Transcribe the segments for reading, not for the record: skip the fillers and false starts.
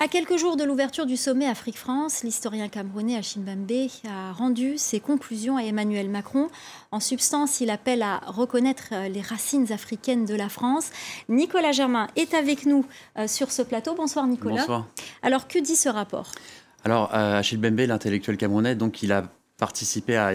À quelques jours de l'ouverture du sommet Afrique-France, l'historien camerounais Achille Mbembe a rendu ses conclusions à Emmanuel Macron. En substance, il appelle à reconnaître les racines africaines de la France. Nicolas Germain est avec nous sur ce plateau. Bonsoir Nicolas. Bonsoir. Alors que dit ce rapport? Alors Achille Mbembe, l'intellectuel camerounais, donc il a participé à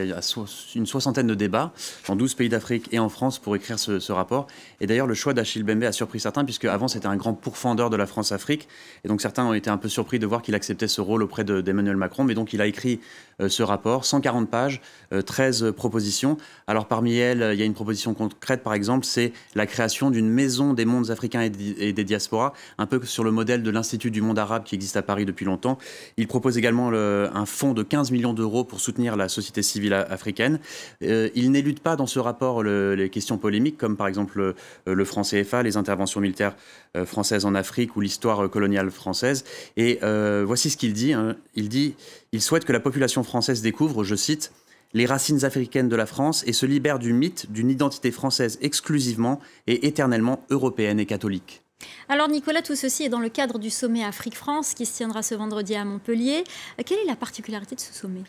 une soixantaine de débats dans 12 pays d'Afrique et en France pour écrire ce rapport. Et d'ailleurs, le choix d'Achille Mbembe a surpris certains, puisque avant c'était un grand pourfendeur de la France-Afrique. Et donc certains ont été un peu surpris de voir qu'il acceptait ce rôle auprès d'Emmanuel Macron. Mais donc il a écrit ce rapport, 140 pages, 13 propositions. Alors parmi elles, il y a une proposition concrète, par exemple, c'est la création d'une maison des mondes africains et des diasporas, un peu sur le modèle de l'Institut du monde arabe qui existe à Paris depuis longtemps. Il propose également un fonds de 15 millions d'euros pour soutenir la société civile africaine. Il n'élude pas dans ce rapport les questions polémiques, comme par exemple le franc CFA, les interventions militaires françaises en Afrique ou l'histoire coloniale française. Et voici ce qu'il dit. Il dit « Il souhaite que la population française découvre, je cite, les racines africaines de la France et se libère du mythe d'une identité française exclusivement et éternellement européenne et catholique. » Alors Nicolas, tout ceci est dans le cadre du sommet Afrique-France qui se tiendra ce vendredi à Montpellier. Quelle est la particularité de ce sommet ?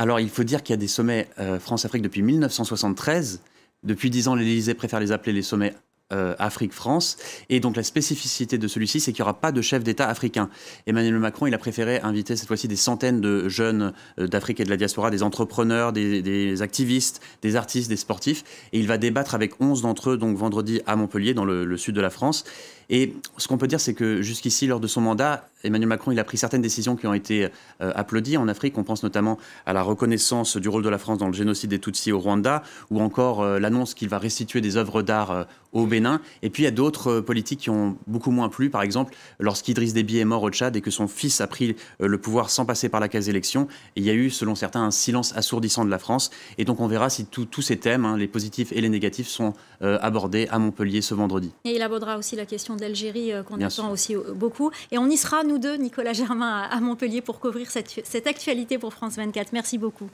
Alors, il faut dire qu'il y a des sommets France-Afrique depuis 1973. Depuis 10 ans, l'Élysée préfère les appeler les sommets Afrique-France. Et donc, la spécificité de celui-ci, c'est qu'il n'y aura pas de chef d'État africain. Emmanuel Macron, il a préféré inviter cette fois-ci des centaines de jeunes d'Afrique et de la diaspora, des entrepreneurs, des activistes, des artistes, des sportifs. Et il va débattre avec 11 d'entre eux, donc vendredi à Montpellier, dans le sud de la France. Et ce qu'on peut dire, c'est que jusqu'ici, lors de son mandat, Emmanuel Macron, il a pris certaines décisions qui ont été applaudies en Afrique. On pense notamment à la reconnaissance du rôle de la France dans le génocide des Tutsis au Rwanda, ou encore l'annonce qu'il va restituer des œuvres d'art au Bénin. Et puis, il y a d'autres politiques qui ont beaucoup moins plu. Par exemple, lorsqu'Idriss Déby est mort au Tchad et que son fils a pris le pouvoir sans passer par la case élection, il y a eu, selon certains, un silence assourdissant de la France. Et donc, on verra si tous ces thèmes, les positifs et les négatifs, sont abordés à Montpellier ce vendredi. Et il abordera aussi la question d'Algérie qu'on attend aussi beaucoup. Et on y sera, nous deux, Nicolas Germain, à Montpellier pour couvrir cette actualité pour France 24. Merci beaucoup.